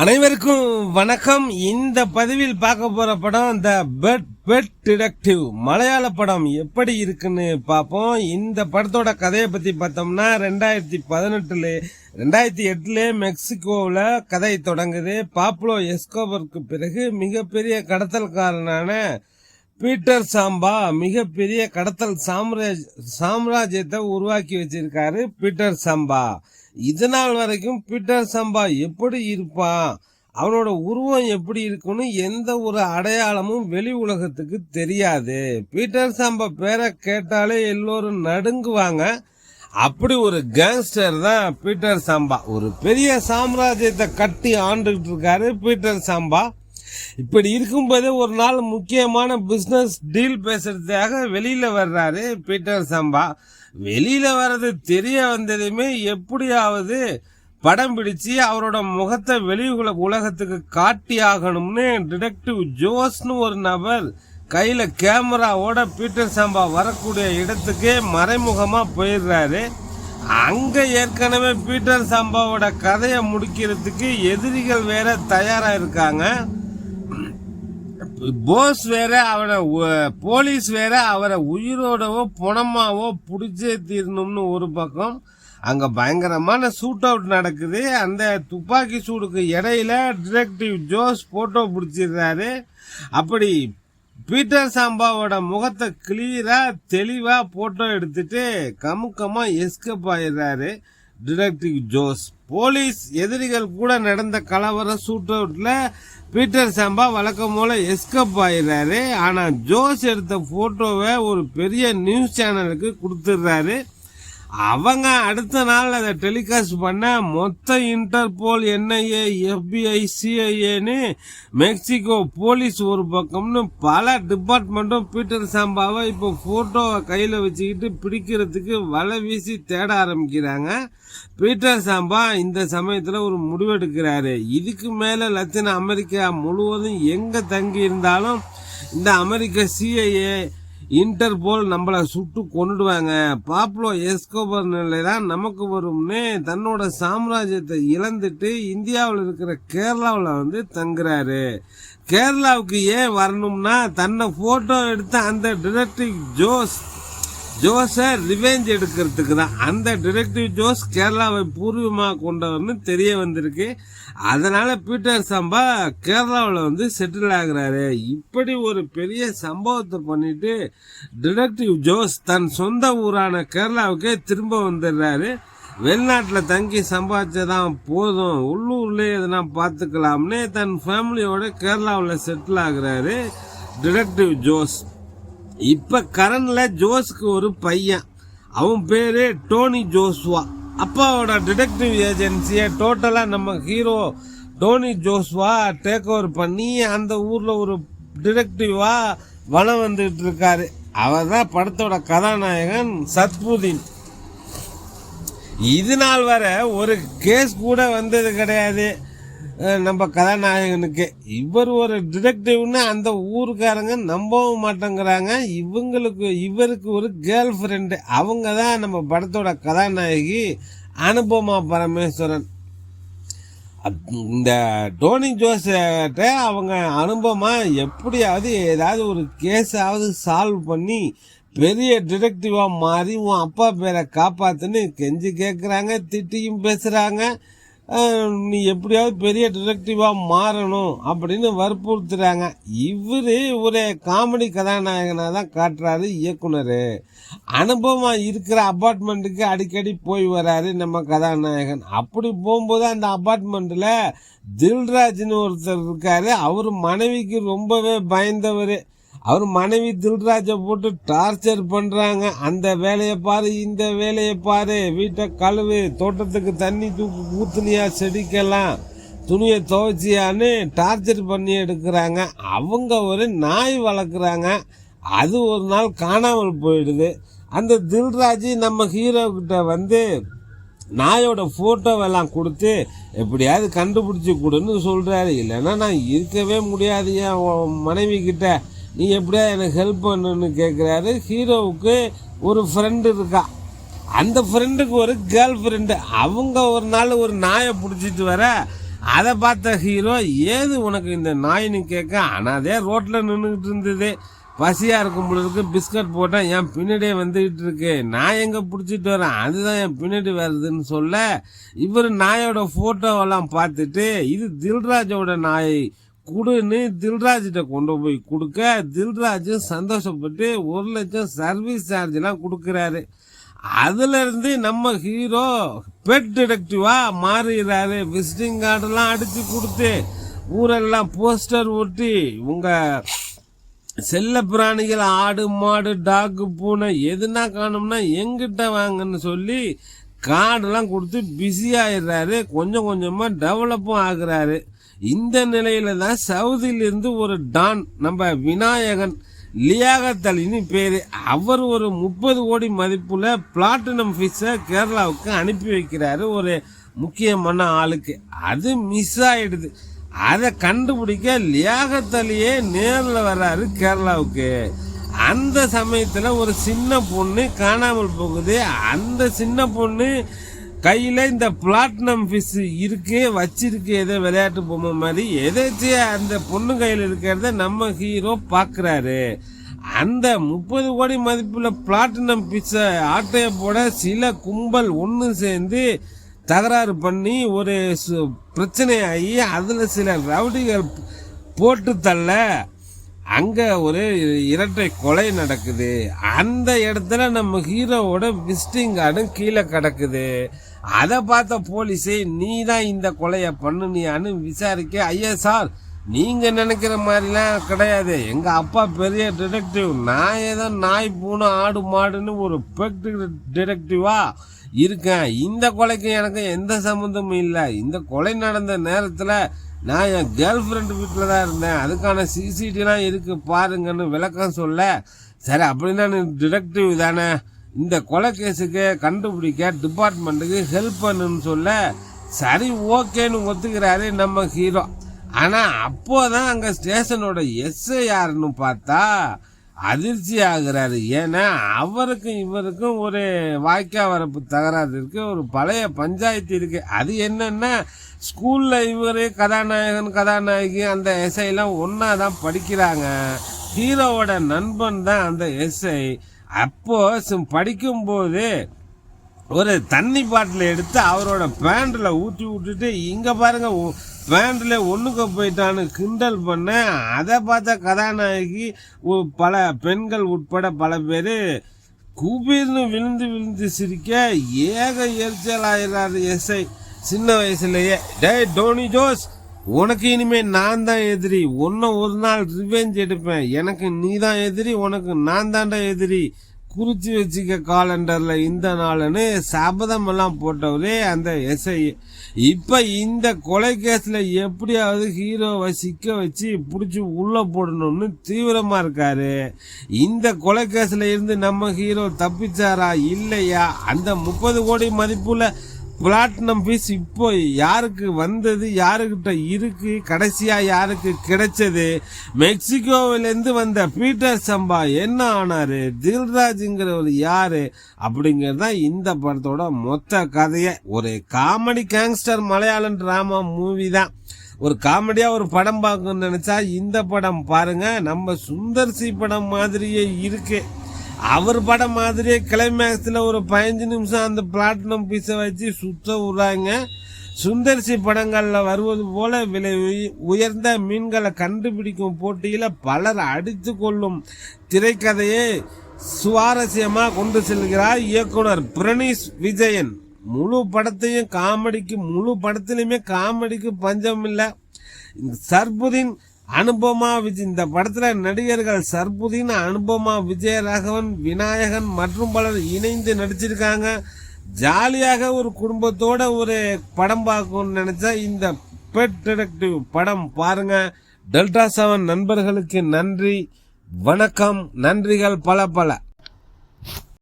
அனைவருக்கும் வணக்கம். இந்த பதிவில் பார்க்க போற படம் த பெட் டிடெக்டிவ். மலையாள படம் எப்படி இருக்குன்னு பார்ப்போம். இந்த படத்தோட கதையை பத்தி பார்த்தோம்னா 2008 மெக்சிகோவில் கதை தொடங்குது. பாப்லோ எஸ்கோபருக்கு பிறகு மிகப்பெரிய கடத்தல்காரனான பீட்டர் சாம்பா மிகப்பெரிய கடத்தல் சாம்ராஜ்யத்தை உருவாக்கி வச்சிருக்காரு. பீட்டர் சாம்பா இதனால் வரைக்கும் பீட்டர் சாம்பா எப்படி இருப்பான், அவனோட உருவம் எப்படி இருக்குன்னு எந்த ஒரு அடையாளமும் வெளி உலகத்துக்கு தெரியாது. பீட்டர் சாம்பா பேரை கேட்டாலே எல்லோரும் நடுங்குவாங்க. அப்படி ஒரு கேங்ஸ்டர் தான் பீட்டர் சாம்பா. ஒரு பெரிய சாம்ராஜ்யத்தை கட்டி ஆண்டுகிட்டு இருக்காரு பீட்டர் சாம்பா. இப்படி இருக்கும்போது ஒரு நாள் முக்கியமான பிசினஸ் டீல் பேசுறதுக்காக வெளியில வர்றாரு பீட்டர் சாம்பா. வெளியில வர்றது தெரிய வந்ததுமே எப்படியாவது படம் பிடிச்சு அவரோட முகத்தை வெளி உலகத்துக்கு காட்டி ஆகணும்னு டிடெக்டிவ் ஜோஸ்னு ஒரு நபர் கையில கேமராவோட பீட்டர் சாம்பா வரக்கூடிய இடத்துக்கே மறைமுகமா போயிடுறாரு. அங்க ஏற்கனவே பீட்டர் சாம்பாவோட கதையை முடிக்கிறதுக்கு எதிரிகள் வேற தயாரா இருக்காங்க. போஸ் வேற போலீஸ் வேற அவரை உயிரோடவோ பணமாவோ பிடிச்சே தீரணும்னு ஒரு பக்கம். அங்க பயங்கரமான ஷூட் அவுட் நடக்குது. அந்த துப்பாக்கி சூடுக்கு இடையில டிடெக்டிவ் ஜோஸ் போட்டோ பிடிச்சிடுறாரு. அப்படி பீட்டர் சாம்பாவோட முகத்தை கிளியரா தெளிவா போட்டோ எடுத்துட்டு கமுக்கமா எஸ்கேப் ஆயிடுறாரு டிடெக்டிவ் ஜோஸ். போலீஸ் எதிரிகள் கூட நடந்த கலவர ஷூட் அவுட்ல பீட்டர் சாம்பா வழக்கம் போல எஸ்கேப் ஆயிடுறாரு. ஆனா ஜோஸ் எடுத்த போட்டோவை ஒரு பெரிய நியூஸ் சேனலுக்கு கொடுத்துடுறாரு. அவங்க அடுத்த நாள் அதை டெலிகாஸ்ட் பண்ண மொத்த Interpol, NIA, FBI, CIA Mexico police ஒரு பக்கம்னு பல டிபார்ட்மெண்ட்டும் பீட்டர் சாம்பாவை இப்போ போட்டோவை கையில வச்சுக்கிட்டு பிடிக்கிறதுக்கு வலை வீசி தேட ஆரம்பிக்கிறாங்க. பீட்டர் சாம்பா இந்த சமயத்துல ஒரு முடிவெடுக்கிறாரு. இதுக்கு மேல லத்தீன் அமெரிக்கா முழுவதும் எங்க தங்கி இருந்தாலும் இந்த அமெரிக்க CIA, இன்டர்போல் நம்மளை சுட்டு கொண்டுடுவாங்க. பாப்லோ எஸ்கோபர் நிலை தான் நமக்கு வரும்னு தன்னோட சாம்ராஜ்யத்தை இழந்துட்டு இந்தியாவில் இருக்கிற கேரளாவில் தங்குறாரு. கேரளாவுக்கு ஏன் வரணும்னா தன்னை போட்டோ எடுத்த அந்த டிடெக்டிவ் ஜோஸை ரிவெஞ்ச் எடுக்கிறதுக்கு தான். அந்த டிடெக்டிவ் ஜோஸ் கேரளாவை பூர்வமாக கொண்டவர்னு தெரிய வந்திருக்கு. அதனால பீட்டர் சாம்பா கேரளாவில் செட்டில் ஆகுறாரு. இப்படி ஒரு பெரிய சம்பவத்தை பண்ணிட்டு டிடெக்டிவ் ஜோஸ் தன் சொந்த ஊரான கேரளாவுக்கே திரும்ப வந்துடுறாரு. வெளிநாட்டில் தங்கி சம்பாதிச்சதான் போதும், உள்ளூர்லேயே எதனா பார்த்துக்கலாம்னு தன் ஃபேமிலியோட கேரளாவில் செட்டில் ஆகுறாரு டிடெக்டிவ் ஜோஸ். இப்ப கரண்ட்ல ஜோஸ்க்கு ஒரு பையன், அவன் பேரு டோனி ஜோஸ்வா. அப்பாவோட டிடெக்டிவ் ஏஜென்சியை டோட்டலா நம்ம hero Tony Joshua take over பண்ணி அந்த ஊர்ல ஒரு டிடெக்டிவா வளம் வந்துட்டு இருக்காரு. அவர் தான் படத்தோட கதாநாயகன் சத்புதீன். இது நாள் வர ஒரு கேஸ் கூட வந்தது கிடையாது நம்ம கதாநாயகனுக்கு. இவர் ஒரு டிடெக்டிவ்னு அந்த ஊருக்காரங்க நம்பவும் மாட்டேங்கிறாங்க. இவருக்கு ஒரு கேர்ள் ஃப்ரெண்டு, அவங்க தான் நம்ம படத்தோட கதாநாயகி அனுபமா பரமேஸ்வரன். இந்த டோனி ஜோஸ்கிட்ட அவங்க அனுபமா எப்படியாவது ஏதாவது ஒரு கேஸாவது சால்வ் பண்ணி பெரிய டிடெக்டிவா மாறி உன் அப்பா பேரை காப்பாத்துன்னு கெஞ்சி கேட்குறாங்க, திட்டியும் பேசுறாங்க. நீ எப்படியாவது பெரிய டிடெக்டிவா மாறணும் அப்படின்னு வற்புறுத்துறாங்க. இவரு ஒரு காமெடி கதாநாயகனா தான் காட்டுறாரு இயக்குனர். அனுபவமா இருக்கிற அபார்ட்மெண்ட்டுக்கு அடிக்கடி போய் வராரு நம்ம கதாநாயகன். அப்படி போகும்போது அந்த அபார்ட்மெண்ட்ல தில்ராஜ்னு ஒருத்தர் இருக்காரு. அவரு மனைவிக்கு ரொம்பவே பயந்தவர். அவர் மனைவி தில்ராஜை போட்டு டார்ச்சர் பண்றாங்க. அந்த வேலையை பாரு, இந்த வேலையை பாரு, வீட்டை கழுவு, தோட்டத்துக்கு தண்ணி ஊத்துனியா, செடிக்கெல்லாம் துணியை துவைச்சியான்னு டார்ச்சர் பண்ணி எடுக்கிறாங்க. அவங்க ஒரு நாய் வளர்க்குறாங்க. அது ஒரு நாள் காணாமல் போயிடுது. அந்த தில்ராஜ் நம்ம ஹீரோ கிட்ட நாயோட போட்டோவெல்லாம் கொடுத்து எப்படியாவது கண்டுபிடிச்சி கொடுன்னு சொல்றாரு. இல்லைன்னா நான் இருக்கவே முடியாது என் மனைவி கிட்ட, நீ எப்படியா எனக்கு ஹெல்ப் பண்ணுன்னு கேட்குறாரு. ஹீரோவுக்கு ஒரு ஃப்ரெண்டு இருக்கா. அந்த ஃப்ரெண்டுக்கு ஒரு கேர்ள் ஃப்ரெண்டு. அவங்க ஒரு நாள் ஒரு நாயை பிடிச்சிட்டு வர அதை பார்த்த ஹீரோ ஏது உனக்கு இந்த நாயின்னு கேட்க, அனாதே ரோட்ல நின்றுகிட்டு இருந்தது, பசியா இருக்கும் பொழுதுக்கு பிஸ்கட் போட்டேன், என் பின்னாடியே வந்துகிட்டு இருக்கு, நான் எங்க பிடிச்சிட்டு வரேன், அதுதான் என் பின்னாடி வருதுன்னு சொல்ல, இவர் நாயோட போட்டோவெல்லாம் பார்த்துட்டு இது தில்ராஜோட நாய் குடுன்னு தில்ராஜிட்ட கொண்டு போய் கொடுக்க, தில்ராஜ் சந்தோஷப்பட்டு 1 லட்சம் சர்வீஸ் சார்ஜ் எல்லாம் கொடுக்கறாரு. அதுல இருந்து நம்ம ஹீரோ பெட் டிடெக்டிவா மாறுகிறாரு. விசிட்டிங் கார்டெல்லாம் அடிச்சு கொடுத்து ஊரெல்லாம் போஸ்டர் ஒட்டி உங்க செல்ல பிராணிகள் ஆடு மாடு டாக்கு பூனை எதுனா காணும்னா எங்கிட்ட வாங்கன்னு சொல்லி கார்டெல்லாம் கொடுத்து பிஸி ஆயிடுறாரு. கொஞ்சம் கொஞ்சமா டெவலப்பும் ஆகுறாரு. இந்த நிலையில தான் சவுதியிலிருந்து ஒரு டான் நம்ம விநாயகன் லியாகத் அலின்னு பேரு, அவர் ஒரு 30 கோடி மதிப்புள்ள பிளாட்டினம் ஃபிஷ்ஷை கேரளாவுக்கு அனுப்பி வைக்கிறாரு ஒரு முக்கியமான ஆளுக்கு. அது மிஸ் ஆயிடுது. அதை கண்டுபிடிக்க லியாகத் அலியே நேரில் வர்றாரு கேரளாவுக்கு. அந்த சமயத்துல ஒரு சின்ன பொண்ணு காணாமல் போகுது. அந்த சின்ன பொண்ணு கையில இந்த பிளாட்டினம் ஃபிஷ் இருக்கு, வச்சிருக்கு, ஏதோ விளையாட்டு பொம்மை மாதிரி. எதாச்சும் அந்த பொண்ணு கையில் இருக்கிறத நம்ம ஹீரோ பாக்குறாரு. அந்த 30 கோடி மதிப்புள்ள பிளாட்டினம் ஃபிஷ்ஷை ஆட்டைய போட சில கும்பல் ஒன்று சேர்ந்து தகராறு பண்ணி ஒரு பிரச்சனையாகி அதுல சில ரவுடிகள் போட்டு தள்ள அங்க ஒரு இரட்டை கொலை நடக்குது. அந்த இடத்துல நம்ம ஹீரோவோட விசிட்டிங் கார்டும் கீழே கிடக்குது. அதை பார்த்த போலீஸே நீ தான் இந்த கொலையை பண்ணுனியான்னு விசாரிக்க, ஐயா சார் நீங்க நினைக்கிற மாதிரிலாம் கிடையாது, எங்க அப்பா பெரிய டிடெக்டிவ், நான் ஏதோ நாய் பூனை ஆடு மாடுன்னு ஒரு பெட் டிடெக்டிவா இருக்கேன், இந்த கொலைக்கு எனக்கு எந்த சம்மந்தமும் இல்லை, இந்த கொலை நடந்த நேரத்துல நான் என் கேர்ள் ஃப்ரெண்டு வீட்டில் தான் இருந்தேன், அதுக்கான சிசிடிவிலாம் இருக்கு பாருங்கன்னு விளக்கம் சொல்ல, சரி அப்படின்னா நீ டிடெக்டிவ் தானே, இந்த கொலை கேஸுக்கு கண்டுபிடிக்க டிபார்ட்மெண்ட்டுக்கு ஹெல்ப் பண்ணுன்னு சொல்ல, சரி ஓகேன்னு ஒத்துக்கிறாரு நம்ம ஹீரோ. ஆனா அப்போதான் அங்க ஸ்டேஷனோட எஸ்ஐ யாருன்னு பார்த்தா அதிர்ச்சி ஆகுறாரு. ஏன்னா அவருக்கும் இவருக்கும் ஒரு வாய்க்கா வரப்பு தகராறு இருக்கு, ஒரு பழைய பஞ்சாயத்து இருக்கு. அது என்னன்னா ஸ்கூல்ல இவரு கதாநாயகன் கதாநாயகி அந்த எஸ்ஐ எல்லாம் ஒன்னாதான் படிக்கிறாங்க. ஹீரோவோட நண்பன் தான் அந்த எஸ்ஐ. அப்போ படிக்கும் போது ஒரு தண்ணி பாட்டில் எடுத்து அவரோட பேண்ட்ல ஊற்றி விட்டுட்டு இங்க பாருங்க பேண்ட்ல ஒண்ணுக்கு போயிட்டான்னு கிண்டல் பண்ண, அதை பார்த்த கதாநாயகி பல பெண்கள் உட்பட பல பேரு குபீர்னு விழுந்து விழுந்து சிரிக்க ஏக எரிச்சல் ஆயிடுறாரு எஸ்ஐ சின்ன வயசுலயே. டே டோனி ஜோஸ், உனக்கு இனிமே நான் தான் எதிரி, உன்னை ஒரு நாள் ரிவெஞ்ச் எடுப்பேன், எனக்கு நீ தான் எதிரி, உனக்கு நான் தாண்டா எதிரி, குறிச்சு வச்சுக்க காலண்டர்ல இந்த நாள்னு சபதம் எல்லாம் போட்டவரே அந்த எஸ்ஐ. இப்ப இந்த கொலை கேஸ்ல எப்படியாவது ஹீரோவை சிக்க வச்சு புடிச்சு உள்ள போடணும்னு தீவிரமா இருக்காரு. இந்த கொலை கேஸ்ல இருந்து நம்ம ஹீரோ தப்பிச்சாரா இல்லையா, அந்த 30 கோடி மதிப்புள்ள பிளாட்டினம் பீஸ் இப்போ யாருக்கு வந்தது, யாருக்கிட்ட இருக்கு, கடைசியா யாருக்கு கிடைச்சது, மெக்சிகோவிலிருந்து வந்த பீட்டர் சம்பா என்ன ஆனாரு, தில்ராஜ்ங்கிறவர் யாரு அப்படிங்கறதுதான் இந்த படத்தோட மொத்த கதைய. ஒரு comedy gangster Malayalam drama movie தான். ஒரு காமெடியா ஒரு படம் பார்க்கணும்னு நினைச்சா இந்த படம் பாருங்க. நம்ம சுந்தர்சி படம் மாதிரியே இருக்கு. அவர் படம் மாதிரியே கிளைமேக்ஸ்ல ஒரு 15 நிமிஷம் அந்த பிளாட்டினம் பீஸை வச்சு சுத்த விடுறாங்க. சுந்தர்சி படங்கள்ல வருவது போல விலை உயர்ந்த மீன்களை கண்டுபிடிக்கும் போட்டியில பலர் அடித்து கொள்ளும் திரைக்கதையை சுவாரஸ்யமா கொண்டு செல்கிறார் இயக்குனர் பிரணீஷ் விஜயன். முழு படத்திலுமே காமெடிக்கு பஞ்சம் இல்ல. சர்புதீன் அனுபமா விஜய், இந்த படத்துல நடிகர்கள் சர்புதீன், அனுபமா, விஜயராகவன், விநாயகன் மற்றும் பலர் இணைந்து நடிச்சிருக்காங்க. ஜாலியாக ஒரு குடும்பத்தோட ஒரு படம் பார்க்கணும்னு நினைச்சா இந்த பெட் டிடெக்டிவ் படம் பாருங்க. டெல்டா 7 நண்பர்களுக்கு நன்றி, வணக்கம், நன்றிகள் பல பல.